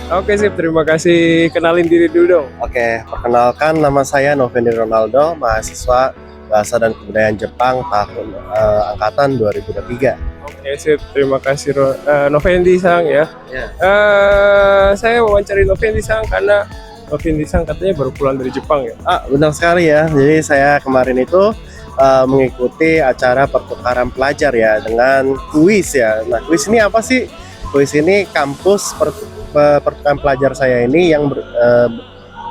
Oke sip, terima kasih. Kenalin diri dulu dong. Oke, perkenalkan nama saya Novendi Ronaldo, mahasiswa Bahasa dan Kebudayaan Jepang tahun angkatan 2023. Oke sip, terima kasih Novendi Sang ya. Ya. Saya wawancari Novendi Sang karena Novendi Sang katanya baru pulang dari Jepang ya. Benar sekali ya. Jadi saya kemarin itu mengikuti acara pertukaran pelajar ya dengan kuis ya. Nah, kuis ini apa sih? Kuis ini kampus pertukaran pelajar saya ini yang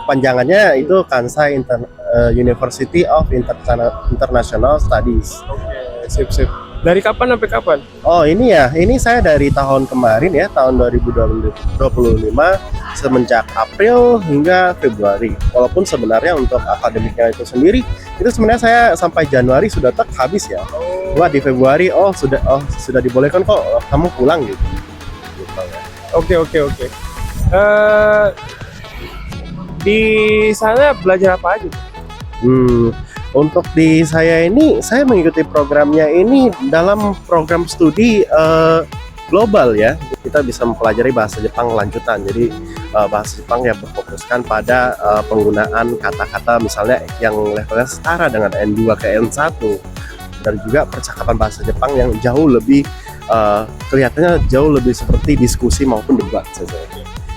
panjangannya itu Kansai University of International Studies. Oke, sip sip. Dari kapan sampai kapan? Oh ini ya, ini saya dari tahun kemarin ya, tahun 2025 semenjak April hingga Februari. Walaupun sebenarnya untuk akademiknya itu sendiri, itu sebenarnya saya sampai Januari sudah habis ya. Wah di Februari, sudah dibolehkan kok kamu pulang gitu. Ya. Oke. Di sana belajar apa aja? Untuk di saya ini, saya mengikuti programnya ini dalam program studi global ya. Kita bisa mempelajari bahasa Jepang lanjutan. Jadi bahasa Jepang yang berfokuskan pada penggunaan kata-kata misalnya yang levelnya setara dengan N2 ke N1. Dan juga percakapan bahasa Jepang yang jauh lebih kelihatannya jauh lebih seperti diskusi maupun debat saja.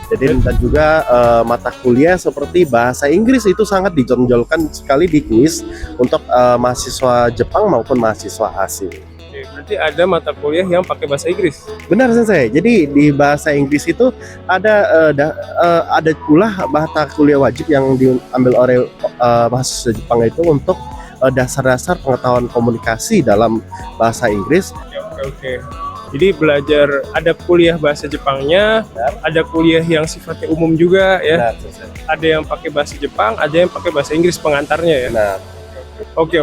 Jadi dan juga mata kuliah seperti bahasa Inggris itu sangat ditonjolkan sekali di kuis untuk mahasiswa Jepang maupun mahasiswa asing. Oke, berarti ada mata kuliah yang pakai bahasa Inggris. Benar Sensei. Jadi di bahasa Inggris itu ada pula mata kuliah wajib yang diambil oleh mahasiswa Jepang itu untuk dasar-dasar pengetahuan komunikasi dalam bahasa Inggris. Oke. Jadi belajar ada kuliah bahasa Jepangnya, ada kuliah yang sifatnya umum juga ya. Ada yang pakai bahasa Jepang, ada yang pakai bahasa Inggris pengantarnya ya. Oke.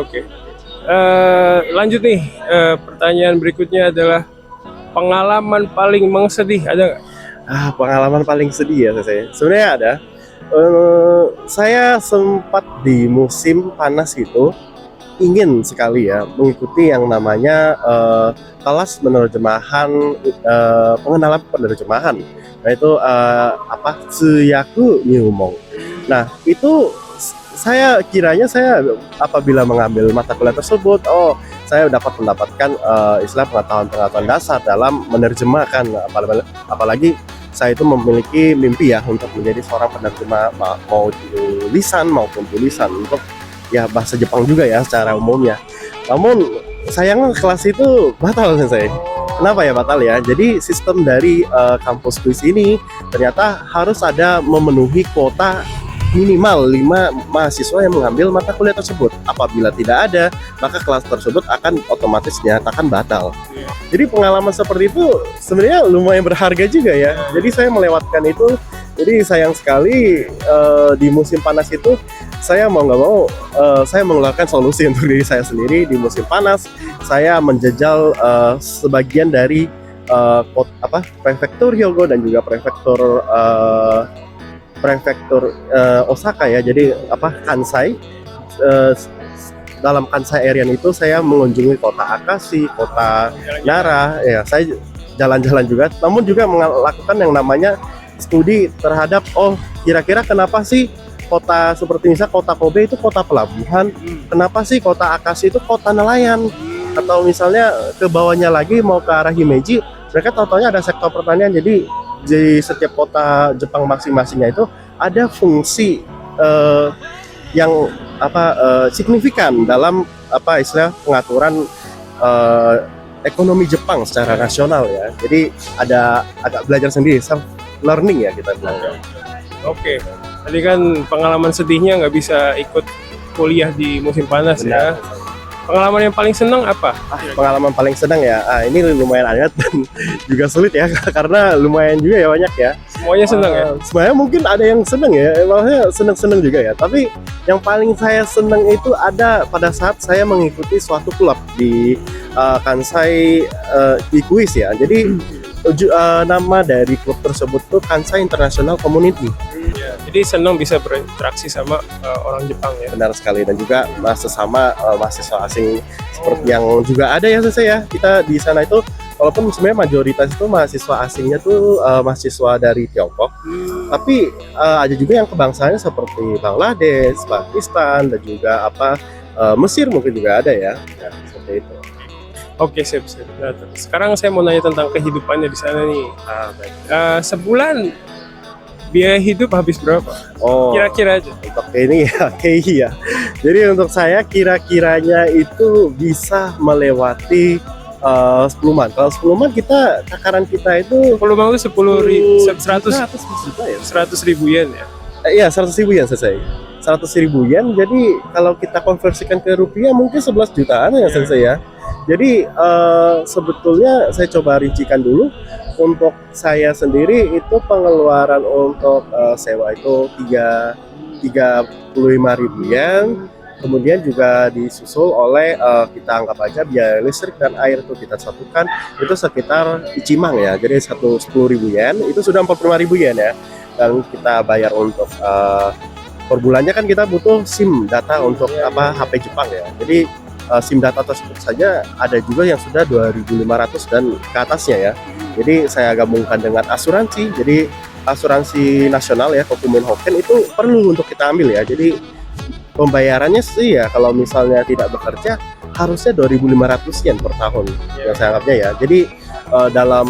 Lanjut nih, pertanyaan berikutnya adalah pengalaman paling sedih ada nggak? Pengalaman paling sedih ya saya. Sebenarnya ada. Saya sempat di musim panas itu ingin sekali ya mengikuti yang namanya kelas penerjemahan pengenalan penerjemahan. Nah itu Tsuyaku Nyumong. Nah itu saya kiranya apabila mengambil mata kuliah tersebut, saya dapat mendapatkan istilah pengetahuan dasar dalam menerjemahkan, apalagi saya itu memiliki mimpi ya untuk menjadi seorang penerjemah mau lisan maupun tulisan untuk ya bahasa Jepang juga ya secara umumnya. Namun sayangnya kelas itu batal saya. Kenapa ya batal ya? Jadi sistem dari kampus kuis ini ternyata harus ada memenuhi kuota minimal 5 mahasiswa yang mengambil mata kuliah tersebut. Apabila tidak ada, maka kelas tersebut akan otomatis dinyatakan batal. Jadi pengalaman seperti itu sebenarnya lumayan berharga juga ya. Jadi saya melewatkan itu. Jadi sayang sekali di musim panas itu saya mau nggak mau saya mengeluarkan solusi untuk diri saya sendiri. Di musim panas saya menjajal sebagian dari prefektur Hyogo dan juga prefektur Osaka ya. Jadi Kansai. Dalam Kansai area itu saya mengunjungi kota Akashi, kota Nara ya. Saya jalan-jalan juga, namun juga melakukan yang namanya studi terhadap kira-kira kenapa sih kota seperti misalnya kota Kobe itu kota pelabuhan, kenapa sih kota Akashi itu kota nelayan, atau misalnya ke bawahnya lagi mau ke arah Himeji, mereka tahu-taunya ada sektor pertanian. Jadi di setiap kota Jepang masing-masingnya itu ada fungsi yang signifikan dalam istilah pengaturan ekonomi Jepang secara nasional ya. Jadi ada agak belajar sendiri, self learning ya kita bilang. Oke. Tadi kan pengalaman sedihnya nggak bisa ikut kuliah di musim panas. Benar. Ya. Pengalaman yang paling senang apa? Pengalaman paling senang ya. Ini lumayan ayat dan juga sulit ya karena lumayan juga ya banyak ya. Semuanya senang ya. Sebenarnya mungkin ada yang senang ya, maksudnya senang-senang juga ya. Tapi yang paling saya senang itu ada pada saat saya mengikuti suatu klub di Kansai di kuis ya. Jadi nama dari klub tersebut tuh Kansai International Community. Jadi senang bisa berinteraksi sama orang Jepang ya. Benar sekali, dan juga sesama mahasiswa asing seperti yang juga ada ya saya. Kita di sana itu walaupun sebenarnya mayoritas itu mahasiswa asingnya tuh mahasiswa dari Tiongkok, tapi ada juga yang kebangsaannya seperti Bangladesh, Pakistan, dan juga Mesir mungkin juga ada ya, ya seperti itu. Oke, sip. Nah, sekarang saya mau nanya tentang kehidupannya di sana nih. Baik. Sebulan biaya hidup habis berapa? Oh, Kira-kira aja. untuk ini ya, KI ya. Jadi untuk saya kira-kiranya itu bisa melewati 10 man. Kalau 10 man kita takaran kita itu Kalau mau 10.000, 100 juta ya. 100 ribu yen ya. Iya, 100.000 yen selesai. 100.000 yen. Jadi kalau kita konversikan ke rupiah mungkin 11 jutaan ya selesai ya. Jadi sebetulnya saya coba rincikan dulu. Untuk saya sendiri itu pengeluaran untuk sewa itu 35.000 yen. Kemudian juga disusul oleh kita anggap aja biaya listrik dan air itu kita satukan itu sekitar Icimang ya. Jadi 10.000 yen itu sudah 45.000 yen ya. Dan kita bayar untuk per bulannya kan kita butuh SIM data untuk HP Jepang ya. Jadi SIM data tersebut saja ada juga yang sudah 2.500 dan ke atasnya ya. Jadi saya gabungkan dengan asuransi. Jadi asuransi nasional ya, Kokumin Hoken itu perlu untuk kita ambil ya. Jadi pembayarannya sih ya kalau misalnya tidak bekerja harusnya 2.500 yen per tahun yang saya anggapnya ya. Jadi dalam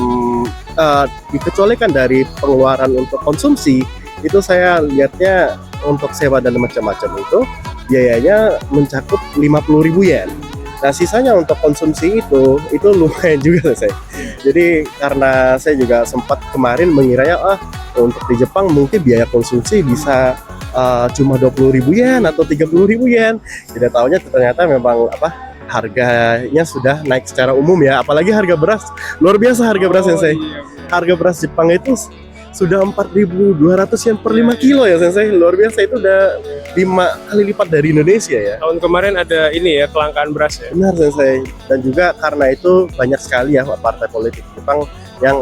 dikecualikan dari pengeluaran untuk konsumsi itu saya lihatnya untuk sewa dan macam-macam itu biayanya mencakup 50.000 yen. Nah sisanya untuk konsumsi itu lumayan juga saya. Jadi karena saya juga sempat kemarin mengiranya untuk di Jepang mungkin biaya konsumsi bisa cuma 20.000 yen atau 30.000 yen. Tidak tahunya ternyata memang harganya sudah naik secara umum ya. Apalagi harga beras luar biasa harga beras sensei. Harga beras Jepang itu sudah 4.200 yen per 5 kilo ya sensei. Luar biasa, itu udah 5 kali lipat dari Indonesia ya. Tahun kemarin ada ini ya, kelangkaan beras ya. Benar sensei. Dan juga karena itu banyak sekali ya partai politik Jepang yang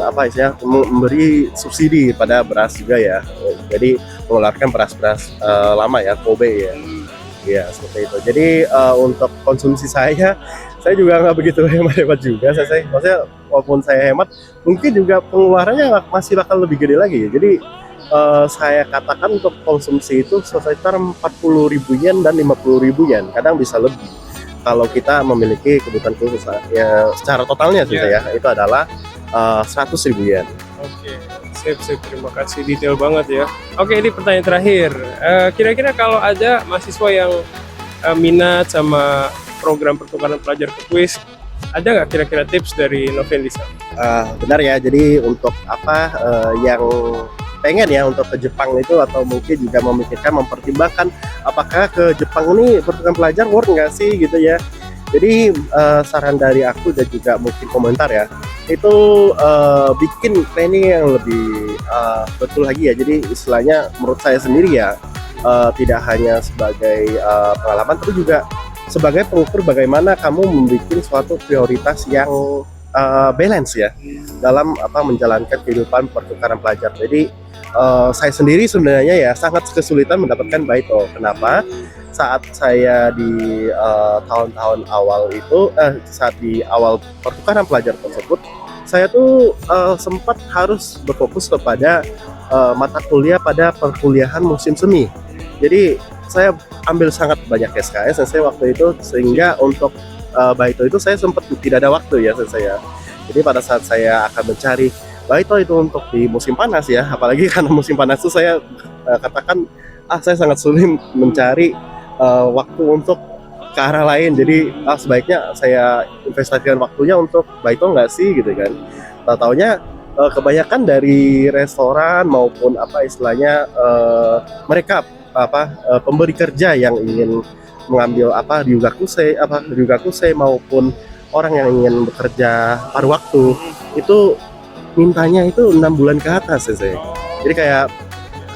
memberi subsidi pada beras juga ya. Jadi mengeluarkan beras-beras lama ya, Kobe ya. Ya seperti itu. Jadi untuk konsumsi saya juga nggak begitu hemat juga. Maksudnya walaupun saya hemat, mungkin juga pengeluarannya masih bakal lebih gede lagi. Jadi saya katakan untuk konsumsi itu sekitar 40.000 yen dan 50.000 yen. Kadang bisa lebih kalau kita memiliki kebutuhan khusus. Ya secara totalnya ya itu adalah 100.000 yen. Oke. Sip, terima kasih, detail banget ya. Oke, ini pertanyaan terakhir. Kira-kira kalau ada mahasiswa yang minat sama program pertukaran pelajar ke Swiss, ada nggak kira-kira tips dari Novendisa? Benar ya, jadi untuk yang pengen ya untuk ke Jepang itu atau mungkin juga mempertimbangkan apakah ke Jepang ini pertukaran pelajar worth nggak sih gitu ya. Jadi saran dari aku dan juga mungkin komentar ya, itu bikin planning yang lebih betul lagi ya. Jadi istilahnya menurut saya sendiri ya, tidak hanya sebagai pengalaman tapi juga sebagai pengukur bagaimana kamu membuat suatu prioritas yang balance ya dalam menjalankan kehidupan pertukaran pelajar. Jadi saya sendiri sebenarnya ya sangat kesulitan mendapatkan baito. Kenapa? Saat saya di tahun-tahun awal itu, saat di awal pertukaran pelajar tersebut, saya tuh sempat harus berfokus kepada mata kuliah pada perkuliahan musim semi. Jadi saya ambil sangat banyak SKS saya waktu itu, sehingga untuk baito itu saya sempat tidak ada waktu ya saya. Jadi pada saat saya akan mencari baito itu untuk di musim panas ya, apalagi karena musim panas itu saya katakan saya sangat sulit mencari waktu untuk ke arah lain. Jadi sebaiknya saya investasikan waktunya untuk baito nggak sih gitu kan. Taunya kebanyakan dari restoran maupun istilahnya mereka pemberi kerja yang ingin mengambil ryugakusei maupun orang yang ingin bekerja paruh waktu itu mintanya itu 6 bulan ke atas ya saya. Jadi kayak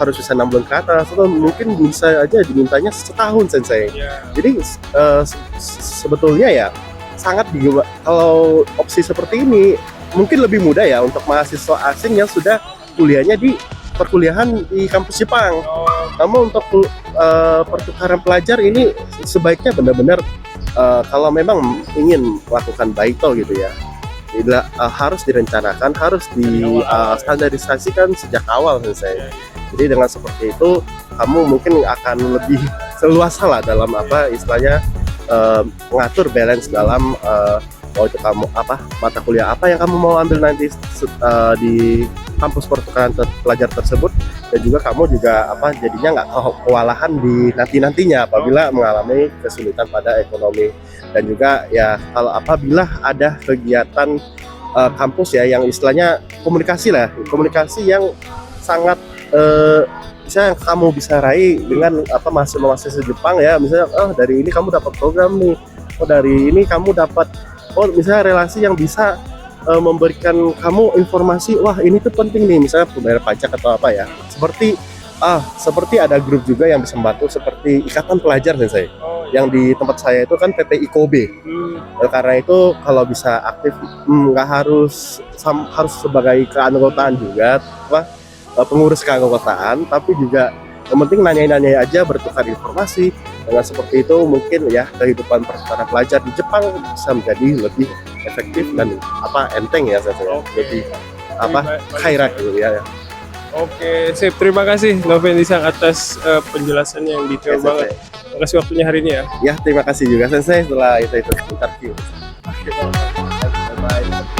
harus bisa 6 bulan ke atas atau mungkin bisa aja dimintanya setahun sensei. Jadi sebetulnya ya sangat kalau opsi seperti ini mungkin lebih mudah ya untuk mahasiswa asing yang sudah kuliahnya di perkuliahan di kampus Jepang. Namun untuk pertukaran pelajar ini sebaiknya benar-benar kalau memang ingin melakukan baito gitu ya, harus direncanakan, harus di standarisasikan sejak awal saya. Jadi dengan seperti itu kamu mungkin akan lebih seluasa lah dalam apa istilahnya mengatur balance dalam mau itu kamu apa mata kuliah apa yang kamu mau ambil nanti di kampus pertukaran pelajar tersebut, dan juga kamu juga apa jadinya nggak kewalahan di nantinya apabila mengalami kesulitan pada ekonomi. Dan juga ya kalau apabila ada kegiatan kampus ya yang istilahnya komunikasi yang sangat bisa yang kamu bisa raih dengan apa mahasiswa Jepang ya, misalnya dari ini kamu dapat program nih, dari ini kamu dapat misalnya relasi yang bisa memberikan kamu informasi, wah ini tuh penting nih, misalnya pembayar pajak atau apa ya, seperti ada grup juga yang bisa membantu seperti Ikatan Pelajar saya. Yang di tempat saya itu kan PT IKOB. Karena itu kalau bisa aktif nggak harus sebagai keanggotaan juga, pengurus keanggotaan, tapi juga yang penting nanya aja, bertukar informasi. Dengan seperti itu mungkin ya kehidupan pertukaran pelajar di Jepang bisa menjadi lebih efektif dan enteng ya saya. Lebih khairat gitu ya. Oke, sip. Terima kasih Noven Isang atas penjelasannya yang detail banget. Terima kasih waktunya hari ini ya. Ya, terima kasih juga Sensei setelah itu interview. Oke, bye-bye.